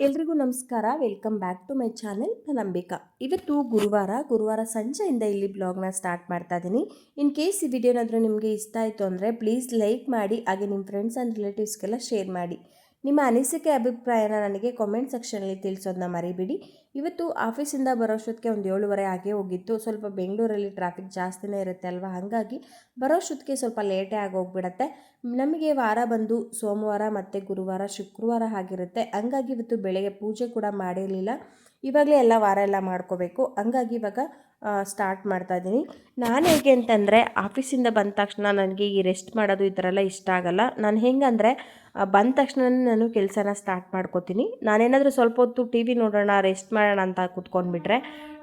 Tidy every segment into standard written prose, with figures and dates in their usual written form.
ಎಲ್ರಿಗೂ ನಮಸ್ಕಾರ. Welcome back to my channel. ನಾನು ಅಂಬಿಕಾ. ಇವತ್ತು ಗುರುವಾರ ಸಂಜೆಯಿಂದ ಇಲ್ಲಿ ಬ್ಲಾಗ್ನ ಸ್ಟಾರ್ಟ್ ಮಾಡ್ತಾ ಇದ್ದೀನಿ. ಇನ್ ಕೇಸ್ ಈ ವಿಡಿಯೋ ಏನಾದರೂ ನಿಮಗೆ ಇಷ್ಟ ಆಯಿತು ಅಂದರೆ ಪ್ಲೀಸ್ ಲೈಕ್ ಮಾಡಿ, ಹಾಗೆ ನಿಮ್ಮ ಫ್ರೆಂಡ್ಸ್ ಆ್ಯಂಡ್ ರಿಲೇಟಿವ್ಸ್ಗೆಲ್ಲ ಶೇರ್ ಮಾಡಿ. ನಿಮ್ಮ ಅನಿಸಿಕೆ ಅಭಿಪ್ರಾಯನ ನನಗೆ ಕಾಮೆಂಟ್ ಸೆಕ್ಷನಲ್ಲಿ ತಿಳಿಸೋದನ್ನ ಮರಿಬೇಡಿ. ಇವತ್ತು ಆಫೀಸಿಂದ ಬರೋಷ್ಟೊತ್ತಿಗೆ ಒಂದು 7:30 ಆಗೇ ಹೋಗಿತ್ತು. ಸ್ವಲ್ಪ ಬೆಂಗಳೂರಲ್ಲಿ ಟ್ರಾಫಿಕ್ ಜಾಸ್ತಿನೇ ಇರುತ್ತೆ ಅಲ್ವಾ, ಹಾಗಾಗಿ ಬರೋಷ್ಟೊತ್ತಿಗೆ ಸ್ವಲ್ಪ ಲೇಟೇ ಆಗೋಗ್ಬಿಡತ್ತೆ. ನಮಗೆ ವಾರ ಬಂದು ಸೋಮವಾರ ಮತ್ತು ಗುರುವಾರ ಶುಕ್ರವಾರ ಆಗಿರುತ್ತೆ. ಹಂಗಾಗಿ ಇವತ್ತು ಬೆಳಗ್ಗೆ ಪೂಜೆ ಕೂಡ ಮಾಡಿರಲಿಲ್ಲ. ಇವಾಗಲೇ ಎಲ್ಲ ವಾರ ಎಲ್ಲ ಮಾಡ್ಕೋಬೇಕು. ಹಂಗಾಗಿ ಇವಾಗ ಸ್ಟಾರ್ಟ್ ಮಾಡ್ತಾ ಇದ್ದೀನಿ. ನಾನು ಹೇಗೆ ಅಂತಂದರೆ ಆಫೀಸಿಂದ ಬಂದ ತಕ್ಷಣ ನನಗೆ ಈ ರೆಸ್ಟ್ ಮಾಡೋದು ಈ ಥರ ಎಲ್ಲ ಇಷ್ಟ ಆಗಲ್ಲ. ನಾನು ಹೆಂಗಂದರೆ ಬಂದ ತಕ್ಷಣ ನಾನು ಕೆಲಸನ ಸ್ಟಾರ್ಟ್ ಮಾಡ್ಕೋತೀನಿ. ನಾನೇನಾದರೂ ಸ್ವಲ್ಪ ಹೊತ್ತು ಟಿ ವಿ ನೋಡೋಣ, ರೆಸ್ಟ್ ಮಾಡೋಣ ಅಂತ ಕೂತ್ಕೊಂಡ್ಬಿಟ್ರೆ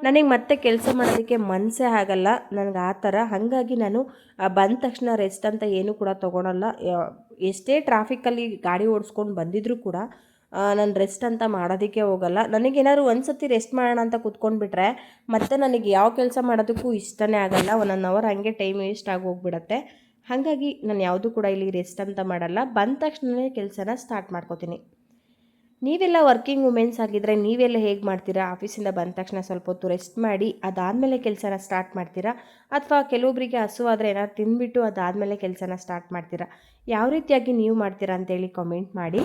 ನನಗೆ ಮತ್ತೆ ಕೆಲಸ ಮಾಡೋದಕ್ಕೆ ಮನಸ್ಸೇ ಆಗಲ್ಲ. ನನಗೆ ಆ ಥರ. ಹಾಗಾಗಿ ನಾನು ಬಂದ ತಕ್ಷಣ ರೆಸ್ಟ್ ಅಂತ ಏನೂ ಕೂಡ ತೊಗೊಳಲ್ಲ. ಎಷ್ಟೇ ಟ್ರಾಫಿಕ್ಕಲ್ಲಿ ಗಾಡಿ ಓಡಿಸ್ಕೊಂಡು ಬಂದಿದ್ರೂ ಕೂಡ ನಾನು ರೆಸ್ಟ್ ಅಂತ ಮಾಡೋದಕ್ಕೆ ಹೋಗಲ್ಲ. ನನಗೇನಾದ್ರು ಒಂದು ಸತಿ ರೆಸ್ಟ್ ಮಾಡೋಣ ಅಂತ ಕೂತ್ಕೊಂಡ್ಬಿಟ್ರೆ ಮತ್ತೆ ನನಗೆ ಯಾವ ಕೆಲಸ ಮಾಡೋದಕ್ಕೂ ಇಷ್ಟನೇ ಆಗಲ್ಲ. 1 ಅವರ್ ಹಾಗೆ ಟೈಮ್ ವೇಸ್ಟ್ ಆಗಿ ಹೋಗ್ಬಿಡತ್ತೆ. ಹಾಗಾಗಿ ನಾನು ಯಾವುದೂ ಕೂಡ ಇಲ್ಲಿ ರೆಸ್ಟ್ ಅಂತ ಮಾಡಲ್ಲ. ಬಂದ ತಕ್ಷಣವೇ ಕೆಲಸನ ಸ್ಟಾರ್ಟ್ ಮಾಡ್ಕೋತೀನಿ. ನೀವೆಲ್ಲ ವರ್ಕಿಂಗ್ ವುಮೆನ್ಸ್ ಆಗಿದ್ದರೆ ನೀವೆಲ್ಲ ಹೇಗೆ ಮಾಡ್ತೀರಾ? ಆಫೀಸಿಂದ ಬಂದ ತಕ್ಷಣ ಸ್ವಲ್ಪ ಹೊತ್ತು ರೆಸ್ಟ್ ಮಾಡಿ ಅದಾದಮೇಲೆ ಕೆಲಸನ ಸ್ಟಾರ್ಟ್ ಮಾಡ್ತೀರಾ? ಅಥವಾ ಕೆಲವೊಬ್ಬರಿಗೆ ಹಸುವಾದರೆ ಏನಾದ್ರು ತಿಂದುಬಿಟ್ಟು ಅದಾದಮೇಲೆ ಕೆಲಸನ ಸ್ಟಾರ್ಟ್ ಮಾಡ್ತೀರಾ? ಯಾವ ರೀತಿಯಾಗಿ ನೀವು ಮಾಡ್ತೀರಾ ಅಂತೇಳಿ ಕಾಮೆಂಟ್ ಮಾಡಿ.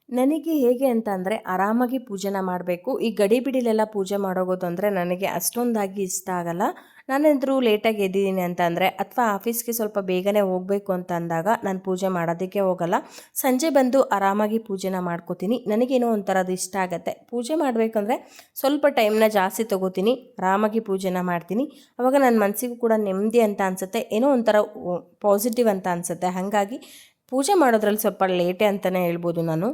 ನನಗೆ ಹೇಗೆ ಅಂತ ಅಂದರೆ ಆರಾಮಾಗಿ ಪೂಜೆನ ಮಾಡಬೇಕು. ಈ ಗಡಿಬಿಡಿಲೆಲ್ಲ ಪೂಜೆ ಮಾಡೋಗೋದು ಅಂದರೆ ನನಗೆ ಅಷ್ಟೊಂದಾಗಿ ಇಷ್ಟ ಆಗಲ್ಲ. ನಾನೇನಾದರೂ ಲೇಟಾಗಿ ಎದ್ದಿದ್ದೀನಿ ಅಂತ ಅಂದರೆ ಅಥವಾ ಆಫೀಸ್ಗೆ ಸ್ವಲ್ಪ ಬೇಗನೆ ಹೋಗಬೇಕು ಅಂತ ಅಂದಾಗ ನಾನು ಪೂಜೆ ಮಾಡೋದಕ್ಕೆ ಹೋಗಲ್ಲ. ಸಂಜೆ ಬಂದು ಆರಾಮಾಗಿ ಪೂಜೆನ ಮಾಡ್ಕೋತೀನಿ. ನನಗೇನೋ ಒಂಥರದ್ದು ಇಷ್ಟ ಆಗುತ್ತೆ. ಪೂಜೆ ಮಾಡಬೇಕಂದ್ರೆ ಸ್ವಲ್ಪ ಟೈಮ್ನ ಜಾಸ್ತಿ ತೊಗೋತೀನಿ. ಆರಾಮಾಗಿ ಪೂಜೆನ ಮಾಡ್ತೀನಿ. ಆವಾಗ ನನ್ನ ಮನಸ್ಸಿಗೂ ಕೂಡ ನೆಮ್ಮದಿ ಅಂತ ಅನಿಸುತ್ತೆ. ಏನೋ ಒಂಥರ ಪಾಸಿಟಿವ್ ಅಂತ ಅನಿಸುತ್ತೆ. ಹಾಗಾಗಿ ಪೂಜೆ ಮಾಡೋದ್ರಲ್ಲಿ ಸ್ವಲ್ಪ ಲೇಟೇ ಅಂತಲೇ ಹೇಳ್ಬೋದು ನಾನು.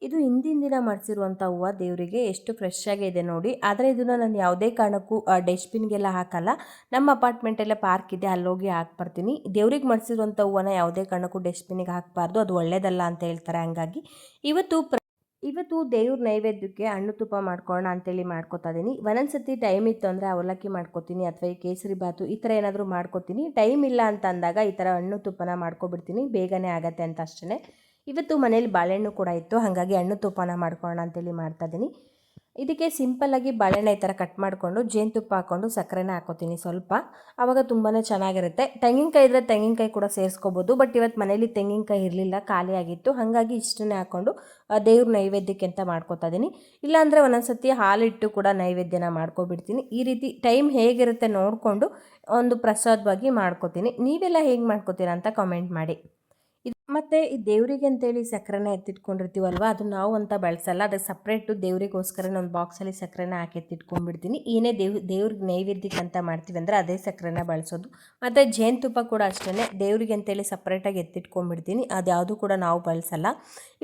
ಇದು ಹಿಂದಿನ ದಿನ ಮಾಡಿಸಿರುವಂಥ ಹೂವು ದೇವರಿಗೆ ಎಷ್ಟು ಫ್ರೆಶ್ ಆಗಿದೆ ನೋಡಿ. ಆದರೆ ಇದನ್ನು ನಾನು ಯಾವುದೇ ಕಾರಣಕ್ಕೂ ಡಸ್ಟ್ಬಿನ್ಗೆಲ್ಲ ಹಾಕಲ್ಲ. ನಮ್ಮ ಅಪಾರ್ಟ್ಮೆಂಟಲ್ಲೇ ಪಾರ್ಕ್ ಇದೆ, ಅಲ್ಲೋಗಿ ಹಾಕ್ಬರ್ತೀನಿ. ದೇವ್ರಿಗೆ ಮಾಡಿಸಿರುವಂಥ ಹೂವನ್ನ ಯಾವುದೇ ಕಾರಣಕ್ಕೂ ಡಸ್ಟ್ಬಿನ್ನಿಗೆ ಹಾಕಬಾರ್ದು, ಅದು ಒಳ್ಳೆಯದಲ್ಲ ಅಂತ ಹೇಳ್ತಾರೆ. ಹಂಗಾಗಿ ಇವತ್ತು ದೇವ್ರ ನೈವೇದ್ಯಕ್ಕೆ ಹಣ್ಣು ತುಪ್ಪ ಮಾಡ್ಕೊಳ್ಳೋಣ ಅಂತೇಳಿ ಮಾಡ್ಕೊತಾ ಇದ್ದೀನಿ. ಒಂದೊಂದ್ಸತಿ ಟೈಮ್ ಇತ್ತು ಅಂದರೆ ಅವಲಕ್ಕಿ ಮಾಡ್ಕೊತೀನಿ ಅಥವಾ ಈ ಕೇಸರಿ ಬಾತು ಈ ಥರ ಏನಾದರೂ ಮಾಡ್ಕೊತೀನಿ. ಟೈಮ್ ಇಲ್ಲ ಅಂತ ಅಂದಾಗ ಈ ಥರ ಹಣ್ಣು ತುಪ್ಪನ ಮಾಡ್ಕೊಬಿಡ್ತೀನಿ, ಬೇಗನೆ ಆಗತ್ತೆ ಅಂತ ಅಷ್ಟೇ. ಇವತ್ತು ಮನೇಲಿ ಬಾಳೆಹಣ್ಣು ಕೂಡ ಇತ್ತು, ಹಾಗಾಗಿ ಹಣ್ಣು ತುಪ್ಪನ ಮಾಡ್ಕೊಳ್ಳೋಣ ಅಂತೇಳಿ ಮಾಡ್ತಾಯಿದ್ದೀನಿ. ಇದಕ್ಕೆ ಸಿಂಪಲ್ಲಾಗಿ ಬಾಳೆಹಣ್ಣು ಈ ಥರ ಕಟ್ ಮಾಡಿಕೊಂಡು ಜೇನುತುಪ್ಪ ಹಾಕ್ಕೊಂಡು ಸಕ್ಕರೆನ ಹಾಕೋತೀನಿ ಸ್ವಲ್ಪ, ಆವಾಗ ತುಂಬಾ ಚೆನ್ನಾಗಿರುತ್ತೆ. ತೆಂಗಿನಕಾಯಿ ಇದ್ದರೆ ತೆಂಗಿನಕಾಯಿ ಕೂಡ ಸೇರಿಸ್ಕೋಬೋದು, ಬಟ್ ಇವತ್ತು ಮನೇಲಿ ತೆಂಗಿನಕಾಯಿ ಇರಲಿಲ್ಲ, ಖಾಲಿ ಆಗಿತ್ತು. ಹಾಗಾಗಿ ಇಷ್ಟನ್ನೇ ಹಾಕ್ಕೊಂಡು ದೇವ್ರ ನೈವೇದ್ಯಕ್ಕೆ ಅಂತ ಮಾಡ್ಕೊತಾ ಇದ್ದೀನಿ. ಇಲ್ಲಾಂದರೆ ಒಂದೊಂದ್ಸತಿ ಹಾಲಿಟ್ಟು ಕೂಡ ನೈವೇದ್ಯನ ಮಾಡ್ಕೊಬಿಡ್ತೀನಿ. ಈ ರೀತಿ ಟೈಮ್ ಹೇಗಿರುತ್ತೆ ನೋಡಿಕೊಂಡು ಒಂದು ಪ್ರಸಾದವಾಗಿ ಮಾಡ್ಕೊತೀನಿ. ನೀವೆಲ್ಲ ಹೇಗೆ ಮಾಡ್ಕೊತೀರಾ ಅಂತ ಕಾಮೆಂಟ್ ಮಾಡಿ. ಮತ್ತು ಈ ದೇವರಿಗೆ ಅಂತೇಳಿ ಸಕ್ಕರೆನ ಎತ್ತಿಟ್ಕೊಂಡಿರ್ತೀವಲ್ವ, ಅದು ನಾವು ಅಂತ ಬಳಸಲ್ಲ, ಅದಕ್ಕೆ ಸಪ್ರೇಟು ದೇವರಿಗೋಸ್ಕರ ಒಂದು ಬಾಕ್ಸಲ್ಲಿ ಸಕ್ಕರೆನ ಹಾಕಿ ಎತ್ತಿಟ್ಕೊಂಡ್ಬಿಡ್ತೀನಿ. ಏನೇ ದೇವ್ರಿಗೆ ನೈವೇದ್ಯಕ್ಕೆ ಅಂತ ಮಾಡ್ತೀವಿ ಅಂದರೆ ಅದೇ ಸಕ್ಕರೆನ ಬಳಸೋದು. ಮತ್ತು ಜೇನುತುಪ್ಪ ಕೂಡ ಅಷ್ಟೇ, ದೇವರಿಗೆ ಅಂತೇಳಿ ಸಪ್ರೇಟಾಗಿ ಎತ್ತಿಟ್ಕೊಂಡ್ಬಿಡ್ತೀನಿ, ಅದು ಯಾವುದು ಕೂಡ ನಾವು ಬಳಸಲ್ಲ.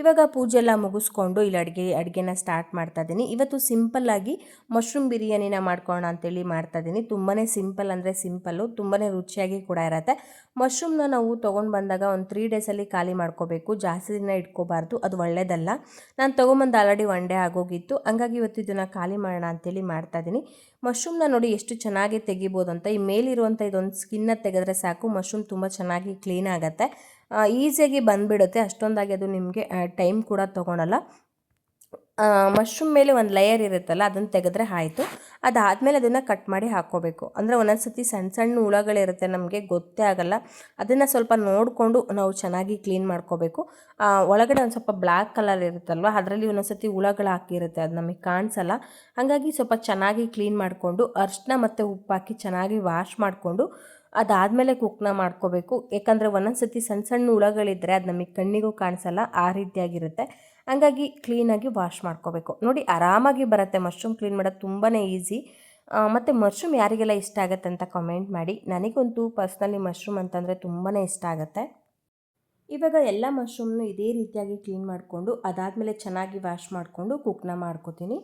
ಇವಾಗ ಪೂಜೆ ಎಲ್ಲ ಮುಗಿಸ್ಕೊಂಡು ಇಲ್ಲಿ ಅಡುಗೆನ ಸ್ಟಾರ್ಟ್ ಮಾಡ್ತಾಯಿದ್ದೀನಿ. ಇವತ್ತು ಸಿಂಪಲ್ಲಾಗಿ ಮಶ್ರೂಮ್ ಬಿರಿಯಾನಿನ ಮಾಡ್ಕೊಳ್ಳೋಣ ಅಂತೇಳಿ ಮಾಡ್ತಾಯಿದ್ದೀನಿ. ತುಂಬಾ ಸಿಂಪಲ್ ಅಂದರೆ ಸಿಂಪಲ್ಲು, ತುಂಬಾ ರುಚಿಯಾಗಿ ಕೂಡ ಇರುತ್ತೆ. ಮಶ್ರೂಮ್ನ ನಾವು ತೊಗೊಂಡು ಬಂದಾಗ ಒಂದು 3 ಡೇಸಲ್ಲಿ ಖಾಲಿ ಮಾಡ್ಕೋಬೇಕು, ಜಾಸ್ತಿ ದಿನ ಇಟ್ಕೋಬಾರ್ದು, ಅದು ಒಳ್ಳೆಯದಲ್ಲ. ನಾನು ತೊಗೊಂಬಂದು ಆಲ್ರೆಡಿ 1 ಡೇ ಆಗೋಗಿತ್ತು, ಹಂಗಾಗಿ ಇವತ್ತು ಇದನ್ನು ಖಾಲಿ ಮಾಡೋಣ ಅಂತೇಳಿ ಮಾಡ್ತಾಯಿದ್ದೀನಿ. ಮಶ್ರೂಮ್ನ ನೋಡಿ ಎಷ್ಟು ಚೆನ್ನಾಗಿ ತೆಗಿಬೋದು ಅಂತ. ಈ ಮೇಲಿರುವಂಥ ಇದೊಂದು ಸ್ಕಿನ್ನ ತೆಗೆದ್ರೆ ಸಾಕು, ಮಶ್ರೂಮ್ ತುಂಬ ಚೆನ್ನಾಗಿ ಕ್ಲೀನ್ ಆಗುತ್ತೆ, ಈಸಿಯಾಗಿ ಬಂದುಬಿಡುತ್ತೆ. ಅಷ್ಟೊಂದಾಗಿ ಅದು ನಿಮಗೆ ಟೈಮ್ ಕೂಡ ತೊಗೊಳಲ್ಲ. ಮಶ್ರೂಮ್ ಮೇಲೆ ಒಂದು ಲೇಯರ್ ಇರುತ್ತಲ್ಲ, ಅದನ್ನು ತೆಗೆದ್ರೆ ಆಯಿತು. ಅದಾದಮೇಲೆ ಅದನ್ನು ಕಟ್ ಮಾಡಿ ಹಾಕ್ಕೋಬೇಕು. ಅಂದರೆ ಒಂದೊಂದು ಸತಿ ಸಣ್ಣ ಸಣ್ಣ ಹುಳಗಳಿರುತ್ತೆ, ನಮಗೆ ಗೊತ್ತೇ ಆಗೋಲ್ಲ. ಅದನ್ನು ಸ್ವಲ್ಪ ನೋಡಿಕೊಂಡು ನಾವು ಚೆನ್ನಾಗಿ ಕ್ಲೀನ್ ಮಾಡ್ಕೋಬೇಕು. ಒಳಗಡೆ ಒಂದು ಸ್ವಲ್ಪ ಬ್ಲ್ಯಾಕ್ ಕಲರ್ ಇರುತ್ತಲ್ವ, ಅದರಲ್ಲಿ ಒಂದೊಂದು ಸತಿ ಹುಳಗಳು ಹಾಕಿರುತ್ತೆ, ಅದು ನಮಗೆ ಕಾಣಿಸಲ್ಲ. ಹಾಗಾಗಿ ಸ್ವಲ್ಪ ಚೆನ್ನಾಗಿ ಕ್ಲೀನ್ ಮಾಡಿಕೊಂಡು ಅರಿಶಿನ ಮತ್ತು ಉಪ್ಪು ಹಾಕಿ ಚೆನ್ನಾಗಿ ವಾಶ್ ಮಾಡಿಕೊಂಡು ಅದಾದಮೇಲೆ ಕುಕ್ನ ಮಾಡ್ಕೋಬೇಕು. ಯಾಕಂದರೆ ಒಂದೊಂದು ಸತಿ ಸಣ್ಣ ಸಣ್ಣ ಹುಳಗಳಿದ್ದರೆ ಅದು ನಮಗೆ ಕಣ್ಣಿಗೂ ಕಾಣಿಸಲ್ಲ, ಆ ರೀತಿಯಾಗಿರುತ್ತೆ. ಹಂಗಾಗಿ ಕ್ಲೀನಾಗಿ ವಾಶ್ ಮಾಡ್ಕೋಬೇಕು. ನೋಡಿ ಆರಾಮಾಗಿ ಬರುತ್ತೆ, ಮಶ್ರೂಮ್ ಕ್ಲೀನ್ ಮಾಡೋದು ತುಂಬಾ ಈಸಿ. ಮತ್ತು ಮಶ್ರೂಮ್ ಯಾರಿಗೆಲ್ಲ ಇಷ್ಟ ಆಗುತ್ತೆ ಅಂತ ಕಮೆಂಟ್ ಮಾಡಿ. ನನಗಂತೂ ಪರ್ಸ್ನಲಿ ಮಶ್ರೂಮ್ ಅಂತಂದರೆ ತುಂಬಾ ಇಷ್ಟ ಆಗುತ್ತೆ. ಇವಾಗ ಎಲ್ಲ ಮಶ್ರೂಮ್ನು ಇದೇ ರೀತಿಯಾಗಿ ಕ್ಲೀನ್ ಮಾಡಿಕೊಂಡು ಅದಾದಮೇಲೆ ಚೆನ್ನಾಗಿ ವಾಶ್ ಮಾಡಿಕೊಂಡು ಕುಕ್ನ ಮಾಡ್ಕೋತೀನಿ.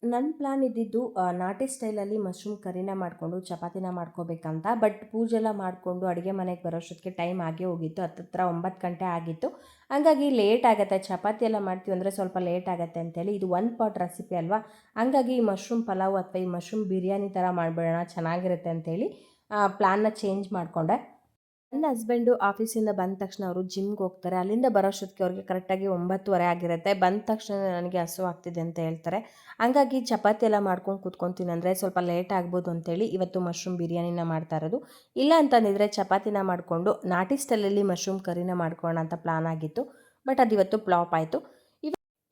ನನ್ನ ಪ್ಲ್ಯಾನ್ ಇದ್ದಿದ್ದು ನಾಟಿ ಸ್ಟೈಲಲ್ಲಿ ಮಶ್ರೂಮ್ ಕರಿನ ಮಾಡಿಕೊಂಡು ಚಪಾತಿನ ಮಾಡ್ಕೋಬೇಕಂತ. ಬಟ್ ಪೂಜೆಲ್ಲ ಮಾಡಿಕೊಂಡು ಅಡುಗೆ ಮನೆಗೆ ಬರೋಷ್ಟೊತ್ತಿಗೆ ಟೈಮ್ ಆಗೇ ಹೋಗಿತ್ತು, ಹತ್ತತ್ರ 9 ಗಂಟೆ ಆಗಿತ್ತು. ಹಂಗಾಗಿ ಲೇಟ್ ಆಗುತ್ತೆ, ಚಪಾತಿ ಎಲ್ಲ ಮಾಡ್ತೀವಿ ಅಂದರೆ ಸ್ವಲ್ಪ ಲೇಟ್ ಆಗುತ್ತೆ ಅಂತೇಳಿ. ಇದು 1 ಪಾಟ್ ರೆಸಿಪಿ ಅಲ್ವಾ, ಹಂಗಾಗಿ ಈ ಮಶ್ರೂಮ್ ಪಲಾವ್ ಅಥವಾ ಈ ಮಶ್ರೂಮ್ ಬಿರಿಯಾನಿ ಥರ ಮಾಡಿಬಿಡೋಣ, ಚೆನ್ನಾಗಿರುತ್ತೆ ಅಂತೇಳಿ ಪ್ಲ್ಯಾನ್ನ ಚೇಂಜ್ ಮಾಡಿಕೊಂಡೆ. ನನ್ನ ಹಸ್ಬೆಂಡು ಆಫೀಸಿಂದ ಬಂದ ತಕ್ಷಣ ಅವರು ಜಿಮ್ಗೆ ಹೋಗ್ತಾರೆ. ಅಲ್ಲಿಂದ ಬರೋಷ್ಟೊತ್ತಿಗೆ ಅವ್ರಿಗೆ ಕರೆಕ್ಟಾಗಿ 9:30 ಆಗಿರುತ್ತೆ. ಬಂದ ತಕ್ಷಣ ನನಗೆ ಹಸು ಆಗ್ತಿದೆ ಅಂತ ಹೇಳ್ತಾರೆ. ಹಂಗಾಗಿ ಚಪಾತಿ ಎಲ್ಲ ಮಾಡ್ಕೊಂಡು ಕೂತ್ಕೊತೀನಿ ಅಂದರೆ ಸ್ವಲ್ಪ ಲೇಟ್ ಆಗ್ಬೋದು ಅಂತೇಳಿ ಇವತ್ತು ಮಶ್ರೂಮ್ ಬಿರಿಯಾನಿನ ಮಾಡ್ತಾ ಇರೋದು. ಇಲ್ಲ ಅಂತಂದಿದ್ರೆ ಚಪಾತಿನ ಮಾಡಿಕೊಂಡು ನಾಟಿ ಸ್ಟೈಲಲ್ಲಿ ಮಶ್ರೂಮ್ ಕರಿನ ಮಾಡ್ಕೊಳ್ಳೋಣ ಅಂತ ಪ್ಲಾನ್ ಆಗಿತ್ತು. ಬಟ್ ಅದು ಇವತ್ತು ಫ್ಲಾಪ್ ಆಯಿತು.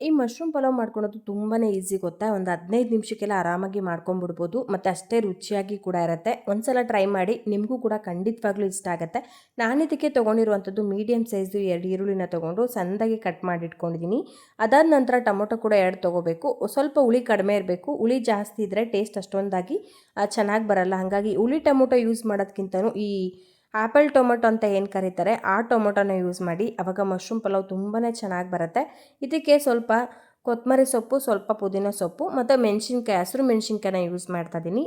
ಈ ಮಶ್ರೂಮ್ ಪಲಾವ್ ಮಾಡ್ಕೊಳೋದು ತುಂಬಾ ಈಸಿ ಗೊತ್ತಾ, ಒಂದು 15 ನಿಮಿಷಕ್ಕೆಲ್ಲ ಆರಾಮಾಗಿ ಮಾಡ್ಕೊಂಬಿಡ್ಬೋದು, ಮತ್ತು ಅಷ್ಟೇ ರುಚಿಯಾಗಿ ಕೂಡ ಇರುತ್ತೆ. ಒಂದ್ಸಲ ಟ್ರೈ ಮಾಡಿ, ನಿಮಗೂ ಕೂಡ ಖಂಡಿತವಾಗ್ಲೂ ಇಷ್ಟ ಆಗುತ್ತೆ. ನಾನಿದಕ್ಕೆ ತೊಗೊಂಡಿರುವಂಥದ್ದು ಮೀಡಿಯಮ್ ಸೈಜು 2 ಈರುಳ್ಳಿನ ತೊಗೊಂಡು ಸಣ್ಣದಾಗಿ ಕಟ್ ಮಾಡಿ ಇಟ್ಕೊಂಡಿದ್ದೀನಿ. ಅದಾದ ನಂತರ ಟೊಮೊಟೊ ಕೂಡ 2 ತೊಗೋಬೇಕು. ಸ್ವಲ್ಪ ಹುಳಿ ಕಡಿಮೆ ಇರಬೇಕು, ಹುಳಿ ಜಾಸ್ತಿ ಇದ್ದರೆ ಟೇಸ್ಟ್ ಅಷ್ಟೊಂದಾಗಿ ಚೆನ್ನಾಗಿ ಬರಲ್ಲ. ಹಾಗಾಗಿ ಹುಳಿ ಟೊಮೊಟೊ ಯೂಸ್ ಮಾಡೋದಕ್ಕಿಂತನೂ ಈ ಆ್ಯಪಲ್ ಟೊಮೊಟೊ ಅಂತ ಏನು ಕರೀತಾರೆ ಆ ಟೊಮೊಟೊನ ಯೂಸ್ ಮಾಡಿ, ಆವಾಗ ಮಶ್ರೂಮ್ ಪಲಾವ್ ತುಂಬಾ ಚೆನ್ನಾಗಿ ಬರುತ್ತೆ. ಇದಕ್ಕೆ ಸ್ವಲ್ಪ ಕೊತ್ತಂಬರಿ ಸೊಪ್ಪು, ಸ್ವಲ್ಪ ಪುದೀನ ಸೊಪ್ಪು ಮತ್ತು ಮೆಣಸಿನ್ಕಾಯಿ, ಹಸಿರು ಮೆಣಸಿನ್ಕಾಯಿನ ಯೂಸ್ ಮಾಡ್ತಾಯಿದ್ದೀನಿ.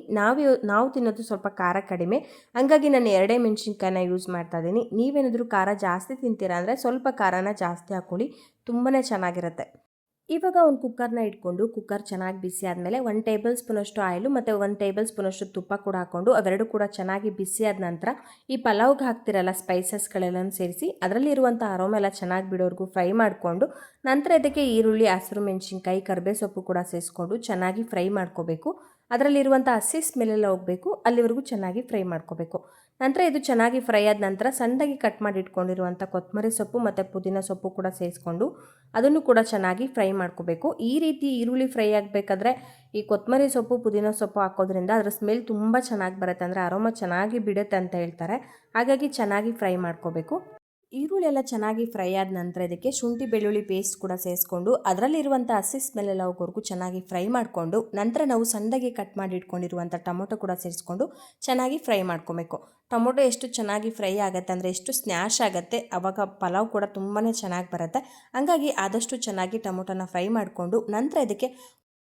ನಾವು ತಿನ್ನೋದು ಸ್ವಲ್ಪ ಖಾರ ಕಡಿಮೆ, ಹಂಗಾಗಿ ನಾನು 2 ಮೆಣಸಿನ್ಕಾಯಿನ ಯೂಸ್ ಮಾಡ್ತಾಯಿದ್ದೀನಿ. ನೀವೇನಾದರೂ ಖಾರ ಜಾಸ್ತಿ ತಿಂತೀರಾ ಅಂದರೆ ಸ್ವಲ್ಪ ಖಾರನ ಜಾಸ್ತಿ ಹಾಕ್ಕೊಳ್ಳಿ, ತುಂಬಾ ಚೆನ್ನಾಗಿರುತ್ತೆ. ಇವಾಗ ಒಂದು ಕುಕ್ಕರ್ನ ಇಟ್ಕೊಂಡು ಕುಕ್ಕರ್ ಚೆನ್ನಾಗಿ ಬಿಸಿ ಆದಮೇಲೆ 1 ಟೇಬಲ್ ಸ್ಪೂನಷ್ಟು ಆಯಿಲು ಮತ್ತು 1 ಟೇಬಲ್ ಸ್ಪೂನಷ್ಟು ತುಪ್ಪ ಕೂಡ ಹಾಕ್ಕೊಂಡು ಅವೆರಡು ಕೂಡ ಚೆನ್ನಾಗಿ ಬಿಸಿ ಆದ ನಂತರ ಈ ಪಲಾವ್ಗೆ ಹಾಕ್ತಿರಲ್ಲ ಸ್ಪೈಸಸ್ಗಳೆಲ್ಲನೂ ಸೇರಿಸಿ ಅದರಲ್ಲಿರುವಂಥ ಅರೋಮ ಎಲ್ಲ ಚೆನ್ನಾಗಿ ಬಿಡೋವರೆಗೂ ಫ್ರೈ ಮಾಡಿಕೊಂಡು ನಂತರ ಇದಕ್ಕೆ ಈರುಳ್ಳಿ, ಹಸಿರು ಮೆಣಸಿನ್ಕಾಯಿ, ಕರಿಬೇವು ಸೊಪ್ಪು ಕೂಡ ಸೇರಿಸ್ಕೊಂಡು ಚೆನ್ನಾಗಿ ಫ್ರೈ ಮಾಡ್ಕೋಬೇಕು. ಅದರಲ್ಲಿರುವಂಥ ಹಸಿ ಸ್ಮೆಲ್ಲೆಲ್ಲ ಹೋಗಬೇಕು, ಅಲ್ಲಿವರೆಗೂ ಚೆನ್ನಾಗಿ ಫ್ರೈ ಮಾಡ್ಕೋಬೇಕು. ನಂತರ ಇದು ಚೆನ್ನಾಗಿ ಫ್ರೈ ಆದ ನಂತರ ಸಣ್ಣದಾಗಿ ಕಟ್ ಮಾಡಿ ಇಟ್ಕೊಂಡಿರುವಂಥ ಕೊತ್ತಂಬರಿ ಸೊಪ್ಪು ಮತ್ತು ಪುದೀನ ಸೊಪ್ಪು ಕೂಡ ಸೇರಿಸ್ಕೊಂಡು ಅದನ್ನು ಕೂಡ ಚೆನ್ನಾಗಿ ಫ್ರೈ ಮಾಡ್ಕೋಬೇಕು. ಈ ರೀತಿ ಈರುಳ್ಳಿ ಫ್ರೈ ಆಗಬೇಕಾದ್ರೆ ಈ ಕೊತ್ತಂಬರಿ ಸೊಪ್ಪು, ಪುದೀನ ಸೊಪ್ಪು ಹಾಕೋದ್ರಿಂದ ಅದರ ಸ್ಮೆಲ್ ತುಂಬ ಚೆನ್ನಾಗಿ ಬರುತ್ತೆ, ಅಂದರೆ ಅರೋಮ ಚೆನ್ನಾಗಿ ಬಿಡುತ್ತೆ ಅಂತ ಹೇಳ್ತಾರೆ. ಹಾಗಾಗಿ ಚೆನ್ನಾಗಿ ಫ್ರೈ ಮಾಡ್ಕೋಬೇಕು. ಈರುಳ್ಳಿ ಎಲ್ಲ ಚೆನ್ನಾಗಿ ಫ್ರೈ ಆದ ನಂತರ ಇದಕ್ಕೆ ಶುಂಠಿ ಬೆಳ್ಳುಳ್ಳಿ ಪೇಸ್ಟ್ ಕೂಡ ಸೇರಿಸ್ಕೊಂಡು ಅದರಲ್ಲಿರುವಂಥ ಹಸಿ ಸ್ಮೆಲ್ಲೆಲ್ಲ ಹೋಗೋವರೆಗೂ ಚೆನ್ನಾಗಿ ಫ್ರೈ ಮಾಡಿಕೊಂಡು ನಂತರ ನಾವು ಸಣ್ಣದಾಗಿ ಕಟ್ ಮಾಡಿ ಇಟ್ಕೊಂಡಿರುವಂಥ ಟೊಮೊಟೊ ಕೂಡ ಸೇರಿಸ್ಕೊಂಡು ಚೆನ್ನಾಗಿ ಫ್ರೈ ಮಾಡ್ಕೊಬೇಕು. ಟೊಮೊಟೊ ಎಷ್ಟು ಚೆನ್ನಾಗಿ ಫ್ರೈ ಆಗುತ್ತೆ ಅಂದರೆ ಎಷ್ಟು ಸ್ನ್ಯಾಶ್ ಆಗುತ್ತೆ, ಆವಾಗ ಪಲಾವ್ ಕೂಡ ತುಂಬಾ ಚೆನ್ನಾಗಿ ಬರುತ್ತೆ. ಹಂಗಾಗಿ ಆದಷ್ಟು ಚೆನ್ನಾಗಿ ಟೊಮೊಟೊನ ಫ್ರೈ ಮಾಡಿಕೊಂಡು ನಂತರ ಇದಕ್ಕೆ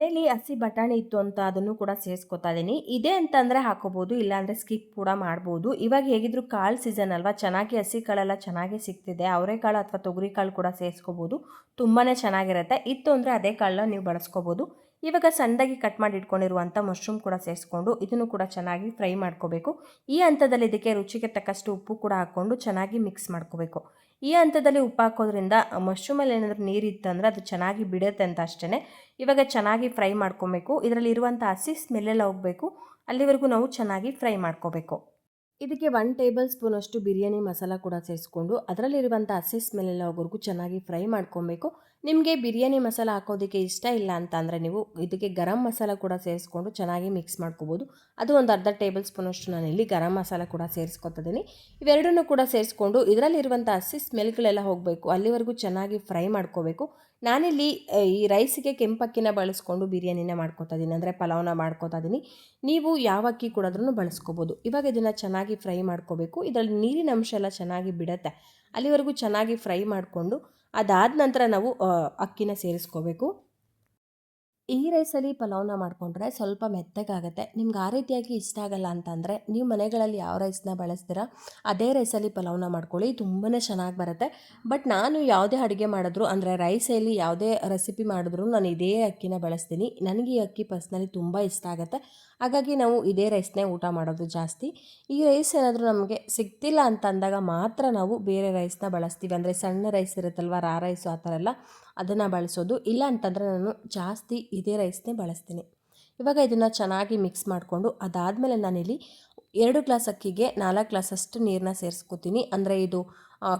ಮನೇಲಿ ಹಸಿ ಬಟಾಣಿ ಇತ್ತು ಅಂತ ಅದನ್ನು ಕೂಡ ಸೇರಿಸ್ಕೊತಾ ಇದ್ದೀನಿ. ಇದೆ ಅಂತಂದರೆ ಹಾಕೋಬೋದು, ಇಲ್ಲಾಂದರೆ ಸ್ಕಿಪ್ ಕೂಡ ಮಾಡ್ಬೋದು. ಇವಾಗ ಹೇಗಿದ್ರು ಕಾಳು ಸೀಸನ್ ಅಲ್ವಾ, ಚೆನ್ನಾಗಿ ಹಸಿ ಕಾಳೆಲ್ಲ ಚೆನ್ನಾಗಿ ಸಿಗ್ತಿದೆ. ಅವರೆಕಾಳು ಅಥವಾ ತೊಗರಿ ಕಾಳು ಕೂಡ ಸೇರಿಸ್ಕೋಬೋದು, ತುಂಬಾ ಚೆನ್ನಾಗಿರುತ್ತೆ. ಇತ್ತು ಅಂದರೆ ಅದೇ ಕಾಳನ್ನ ನೀವು ಬಳಸ್ಕೋಬೋದು. ಇವಾಗ ಸಣ್ಣದಾಗಿ ಕಟ್ ಮಾಡಿ ಇಟ್ಕೊಂಡಿರುವಂಥ ಮಶ್ರೂಮ್ ಕೂಡ ಸೇರಿಸ್ಕೊಂಡು ಇದನ್ನು ಕೂಡ ಚೆನ್ನಾಗಿ ಫ್ರೈ ಮಾಡ್ಕೋಬೇಕು. ಈ ಹಂತದಲ್ಲಿ ಇದಕ್ಕೆ ರುಚಿಗೆ ತಕ್ಕಷ್ಟು ಉಪ್ಪು ಕೂಡ ಹಾಕ್ಕೊಂಡು ಚೆನ್ನಾಗಿ ಮಿಕ್ಸ್ ಮಾಡ್ಕೋಬೇಕು. ಈ ಹಂತದಲ್ಲಿ ಉಪ್ಪು ಹಾಕೋದ್ರಿಂದ ಮಶ್ರೂಮಲ್ಲಿ ಏನಾದರೂ ನೀರಿತ್ತಂದರೆ ಅದು ಚೆನ್ನಾಗಿ ಬಿಡುತ್ತೆ ಅಂತ ಅಷ್ಟೇ. ಇವಾಗ ಚೆನ್ನಾಗಿ ಫ್ರೈ ಮಾಡ್ಕೊಬೇಕು. ಇದರಲ್ಲಿ ಇರುವಂಥ ಹಸಿ ಸ್ಮೆಲ್ಲೆಲ್ಲ ಹೋಗಬೇಕು, ಅಲ್ಲಿವರೆಗೂ ನಾವು ಚೆನ್ನಾಗಿ ಫ್ರೈ ಮಾಡ್ಕೋಬೇಕು. ಇದಕ್ಕೆ 1 ಟೇಬಲ್ ಸ್ಪೂನಷ್ಟು ಬಿರಿಯಾನಿ ಮಸಾಲ ಕೂಡ ಸೇರಿಸ್ಕೊಂಡು ಅದರಲ್ಲಿರುವಂಥ ಹಸಿ ಸ್ಮೆಲ್ಲೆಲ್ಲ ಹೋಗೋವರೆಗೂ ಚೆನ್ನಾಗಿ ಫ್ರೈ ಮಾಡ್ಕೊಬೇಕು. ನಿಮಗೆ ಬಿರಿಯಾನಿ ಮಸಾಲ ಹಾಕೋದಕ್ಕೆ ಇಷ್ಟ ಇಲ್ಲ ಅಂತ ಅಂದರೆ ನೀವು ಇದಕ್ಕೆ ಗರಂ ಮಸಾಲ ಕೂಡ ಸೇರಿಸ್ಕೊಂಡು ಚೆನ್ನಾಗಿ ಮಿಕ್ಸ್ ಮಾಡ್ಕೋಬೋದು. ಅದು ಒಂದು ಅರ್ಧ ಟೇಬಲ್ ಸ್ಪೂನಷ್ಟು ನಾನಿಲ್ಲಿ ಗರಂ ಮಸಾಲ ಕೂಡ ಸೇರಿಸ್ಕೊತಿದ್ದೀನಿ. ಇವೆರಡನ್ನೂ ಕೂಡ ಸೇರಿಸ್ಕೊಂಡು ಇದರಲ್ಲಿರುವಂಥ ಹಸಿ ಸ್ಮೆಲ್ಗಳೆಲ್ಲ ಹೋಗಬೇಕು, ಅಲ್ಲಿವರೆಗೂ ಚೆನ್ನಾಗಿ ಫ್ರೈ ಮಾಡ್ಕೋಬೇಕು. ನಾನಿಲ್ಲಿ ಈ ರೈಸಿಗೆ ಕೆಂಪಕ್ಕಿನ ಬಳಸ್ಕೊಂಡು ಬಿರಿಯಾನಿನ ಮಾಡ್ಕೊತಾ ಇದ್ದೀನಿ, ಅಂದರೆ ಪಲಾವ್ನ ಮಾಡ್ಕೊತಾ ಇದ್ದೀನಿ. ನೀವು ಯಾವ ಅಕ್ಕಿ ಕೂಡಾದ್ರೂ ಬಳಸ್ಕೋಬೋದು. ಇವಾಗ ಇದನ್ನು ಚೆನ್ನಾಗಿ ಫ್ರೈ ಮಾಡ್ಕೋಬೇಕು. ಇದರಲ್ಲಿ ನೀರಿನ ಅಂಶ ಎಲ್ಲ ಚೆನ್ನಾಗಿ ಬಿಡುತ್ತೆ, ಅಲ್ಲಿವರೆಗೂ ಚೆನ್ನಾಗಿ ಫ್ರೈ ಮಾಡಿಕೊಂಡು ಅದಾದ ನಂತರ ನಾವು ಅಕ್ಕಿನ ಸೇರಿಸ್ಕೋಬೇಕು. ಈ ರೈಸಲ್ಲಿ ಪಲಾವ್ನ ಮಾಡಿಕೊಂಡ್ರೆ ಸ್ವಲ್ಪ ಮೆತ್ತಗಾಗುತ್ತೆ. ನಿಮ್ಗೆ ಆ ರೀತಿಯಾಗಿ ಇಷ್ಟ ಆಗಲ್ಲ ಅಂತಂದರೆ ನೀವು ಮನೆಗಳಲ್ಲಿ ಯಾವ ರೈಸ್ನ ಬಳಸ್ತೀರಾ ಅದೇ ರೈಸಲ್ಲಿ ಪಲಾವ್ನ ಮಾಡ್ಕೊಳ್ಳಿ, ತುಂಬಾ ಚೆನ್ನಾಗಿ ಬರುತ್ತೆ. ಬಟ್ ನಾನು ಯಾವುದೇ ಅಡುಗೆ ಮಾಡಿದ್ರು ಅಂದರೆ ರೈಸಲ್ಲಿ ಯಾವುದೇ ರೆಸಿಪಿ ಮಾಡಿದ್ರು ನಾನು ಇದೇ ಅಕ್ಕಿನ ಬಳಸ್ತೀನಿ. ನನಗೆ ಈ ಅಕ್ಕಿ ಪರ್ಸ್ನಲಿ ತುಂಬ ಇಷ್ಟ ಆಗುತ್ತೆ. ಹಾಗಾಗಿ ನಾವು ಇದೇ ರೈಸ್ನೇ ಊಟ ಮಾಡೋದು ಜಾಸ್ತಿ. ಈ ರೈಸ್ ಏನಾದರೂ ನಮಗೆ ಸಿಗ್ತಿಲ್ಲ ಅಂತ ಅಂದಾಗ ಮಾತ್ರ ನಾವು ಬೇರೆ ರೈಸ್ನ ಬಳಸ್ತೀವಿ. ಅಂದರೆ ಸಣ್ಣ ರೈಸ್ ಇರುತ್ತಲ್ವ, ರಾ ರೈಸು ಆ ಥರ ಎಲ್ಲ ಅದನ್ನು ಬಳಸೋದು. ಇಲ್ಲ ಅಂತಂದರೆ ನಾನು ಜಾಸ್ತಿ ಇದೇ ರೈಸ್ನೇ ಬಳಸ್ತೀನಿ. ಇವಾಗ ಇದನ್ನು ಚೆನ್ನಾಗಿ ಮಿಕ್ಸ್ ಮಾಡಿಕೊಂಡು ಅದಾದಮೇಲೆ ನಾನಿಲ್ಲಿ 2 ಗ್ಲಾಸ್ ಅಕ್ಕಿಗೆ 4 ಗ್ಲಾಸಷ್ಟು ನೀರನ್ನ ಸೇರಿಸ್ಕೊತೀನಿ. ಅಂದರೆ ಇದು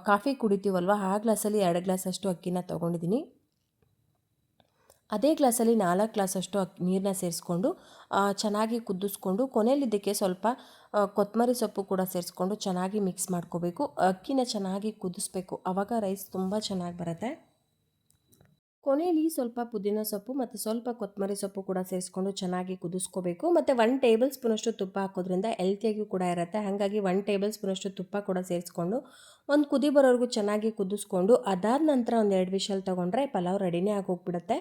ಕಾಫಿ ಕುಡಿತೀವಲ್ವ, ಆ ಗ್ಲಾಸಲ್ಲಿ 2 ಗ್ಲಾಸಷ್ಟು ಅಕ್ಕಿನ ತೊಗೊಂಡಿದ್ದೀನಿ. ಅದೇ ಗ್ಲಾಸಲ್ಲಿ 4 ಗ್ಲಾಸಷ್ಟು ನೀರನ್ನ ಸೇರಿಸ್ಕೊಂಡು ಚೆನ್ನಾಗಿ ಕುದಿಸ್ಕೊಂಡು ಕೊನೆಯಲ್ಲಿ ಇದಕ್ಕೆ ಸ್ವಲ್ಪ ಕೊತ್ತಂಬರಿ ಸೊಪ್ಪು ಕೂಡ ಸೇರಿಸ್ಕೊಂಡು ಚೆನ್ನಾಗಿ ಮಿಕ್ಸ್ ಮಾಡ್ಕೋಬೇಕು. ಅಕ್ಕಿನ ಚೆನ್ನಾಗಿ ಕುದಿಸ್ಬೇಕು, ಆವಾಗ ರೈಸ್ ತುಂಬ ಚೆನ್ನಾಗಿ ಬರುತ್ತೆ. ಕೊನೆಯಲ್ಲಿ ಸ್ವಲ್ಪ ಪುದೀನ ಸೊಪ್ಪು ಮತ್ತು ಸ್ವಲ್ಪ ಕೊತ್ತಂಬರಿ ಸೊಪ್ಪು ಕೂಡ ಸೇರಿಸ್ಕೊಂಡು ಚೆನ್ನಾಗಿ ಕುದಿಸ್ಕೋಬೇಕು. ಮತ್ತು 1 ಟೇಬಲ್ ಸ್ಪೂನಷ್ಟು ತುಪ್ಪ ಹಾಕೋದ್ರಿಂದ ಹೆಲ್ತಿಯಾಗಿಯೂ ಕೂಡ ಇರುತ್ತೆ. ಹಾಗಾಗಿ 1 ಟೇಬಲ್ ಸ್ಪೂನಷ್ಟು ತುಪ್ಪ ಕೂಡ ಸೇರಿಸ್ಕೊಂಡು ಒಂದು ಕುದಿ ಬರೋವರೆಗೂ ಚೆನ್ನಾಗಿ ಕುದಿಸ್ಕೊಂಡು ಅದಾದ ನಂತರ ಒಂದು 2 ವಿಷಲ್ ತೊಗೊಂಡ್ರೆ ಪಲಾವ್ ರೆಡಿನೇ ಆಗೋಗ್ಬಿಡುತ್ತೆ.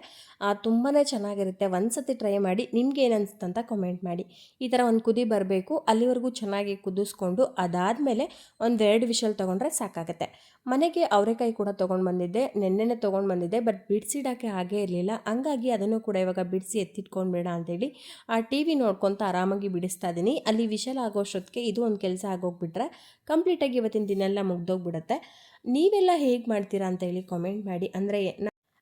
ತುಂಬಾ ಚೆನ್ನಾಗಿರುತ್ತೆ. ಒಂದು ಸತಿ ಟ್ರೈ ಮಾಡಿ, ನಿಮ್ಗೆ ಏನು ಅನಿಸ್ತು ಅಂತ ಕಮೆಂಟ್ ಮಾಡಿ. ಈ ಥರ ಒಂದು ಕುದಿ ಬರಬೇಕು, ಅಲ್ಲಿವರೆಗೂ ಚೆನ್ನಾಗಿ ಕುದಿಸ್ಕೊಂಡು ಅದಾದಮೇಲೆ ಒಂದು 2 ವಿಷಲ್ ತೊಗೊಂಡ್ರೆ ಸಾಕಾಗುತ್ತೆ. ಮನೆಗೆ ಅವರೆಕಾಯಿ ಕೂಡ ತೊಗೊಂಡು ಬಂದಿದ್ದೆ, ನೆನ್ನೆನೇ ತೊಗೊಂಡು ಬಂದಿದ್ದೆ. ಬಟ್ ಬಿಡಿಸಿಡೋಕ್ಕೆ ಹಾಗೇ ಇರಲಿಲ್ಲ. ಹಂಗಾಗಿ ಅದನ್ನು ಕೂಡ ಇವಾಗ ಬಿಡಿಸಿ ಎತ್ತಿಟ್ಕೊಂಡ್ಬೇಡ ಅಂತೇಳಿ ಟಿ ವಿ ನೋಡ್ಕೊತ ಆರಾಮಾಗಿ ಬಿಡಿಸ್ತಾ ಇದ್ದೀನಿ. ಅಲ್ಲಿ ವಿಷಲ್ ಆಗೋಷ್ಟೊತ್ತಿಗೆ ಇದು ಒಂದು ಕೆಲಸ ಆಗೋಗ್ಬಿಟ್ರೆ ಕಂಪ್ಲೀಟಾಗಿ ಇವತ್ತಿನ ದಿನ ಎಲ್ಲ ಮುಗ್ದೋಗ್ಬಿಡುತ್ತೆ. ನೀವೆಲ್ಲ ಹೇಗೆ ಮಾಡ್ತೀರಾ ಅಂತೇಳಿ ಕಾಮೆಂಟ್ ಮಾಡಿ.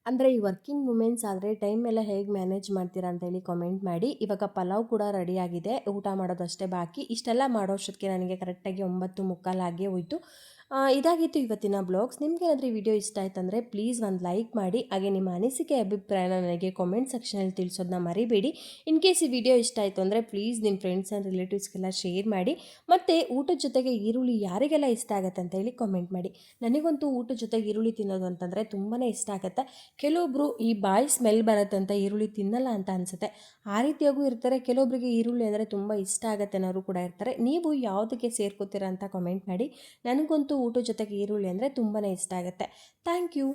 ಅಂದರೆ ಈ ವರ್ಕಿಂಗ್ ವುಮೆನ್ಸ್ ಆದರೆ ಟೈಮ್ ಎಲ್ಲ ಹೇಗೆ ಮ್ಯಾನೇಜ್ ಮಾಡ್ತೀರಾ ಅಂತೇಳಿ ಕಾಮೆಂಟ್ ಮಾಡಿ. ಇವಾಗ ಪಲಾವ್ ಕೂಡ ರೆಡಿಯಾಗಿದೆ, ಊಟ ಮಾಡೋದಷ್ಟೇ ಬಾಕಿ. ಇಷ್ಟೆಲ್ಲ ಮಾಡೋಷ್ಟೊತ್ತಿಗೆ ನನಗೆ ಕರೆಕ್ಟಾಗಿ 9:45 ಆಗೇ ಹೋಯಿತು. ಇದಾಗಿತ್ತು ಇವತ್ತಿನ ಬ್ಲಾಗ್ಸ್. ನಿಮಗೇನಾದರೂ ಈ ವಿಡಿಯೋ ಇಷ್ಟ ಆಯ್ತಂದರೆ ಪ್ಲೀಸ್ ಒಂದು ಲೈಕ್ ಮಾಡಿ. ಹಾಗೆ ನಿಮ್ಮ ಅನಿಸಿಕೆ ಅಭಿಪ್ರಾಯನ ನನಗೆ ಕಾಮೆಂಟ್ ಸೆಕ್ಷನಲ್ಲಿ ತಿಳಿಸೋದನ್ನ ಮರಿಬೇಡಿ. ಇನ್ ಕೇಸ್ ಈ ವಿಡಿಯೋ ಇಷ್ಟ ಆಯಿತು ಅಂದರೆ ಪ್ಲೀಸ್ ನಿಮ್ಮ ಫ್ರೆಂಡ್ಸ್ ಆ್ಯಂಡ್ ರಿಲೇಟಿವ್ಸ್ಗೆಲ್ಲ ಶೇರ್ ಮಾಡಿ. ಮತ್ತು ಊಟದ ಜೊತೆಗೆ ಈರುಳ್ಳಿ ಯಾರಿಗೆಲ್ಲ ಇಷ್ಟ ಆಗುತ್ತೆ ಅಂತ ಹೇಳಿ ಕಾಮೆಂಟ್ ಮಾಡಿ. ನನಗಂತೂ ಊಟದ ಜೊತೆಗೆ ಈರುಳ್ಳಿ ತಿನ್ನೋದು ಅಂತಂದರೆ ತುಂಬಾ ಇಷ್ಟ ಆಗುತ್ತೆ. ಕೆಲವೊಬ್ಬರು ಈ ಬಾಯಿ ಸ್ಮೆಲ್ ಬರುತ್ತೆ ಅಂತ ಈರುಳ್ಳಿ ತಿನ್ನಲ್ಲ ಅಂತ ಅನಿಸುತ್ತೆ, ಆ ರೀತಿಯಾಗೂ ಇರ್ತಾರೆ. ಕೆಲವೊಬ್ಬರಿಗೆ ಈರುಳ್ಳಿ ಅಂದರೆ ತುಂಬ ಇಷ್ಟ ಆಗುತ್ತೆ ಅನ್ನೋರು ಕೂಡ ಇರ್ತಾರೆ. ನೀವು ಯಾವುದಕ್ಕೆ ಸೇರ್ಕೋತೀರಾ ಅಂತ ಕಾಮೆಂಟ್ ಮಾಡಿ. ನನಗಂತೂ ಊಟದ ಜೊತೆಗೆ ಈರುಳ್ಳಿ ಅಂದರೆ ತುಂಬಾ ಇಷ್ಟ ಆಗುತ್ತೆ. Thank you.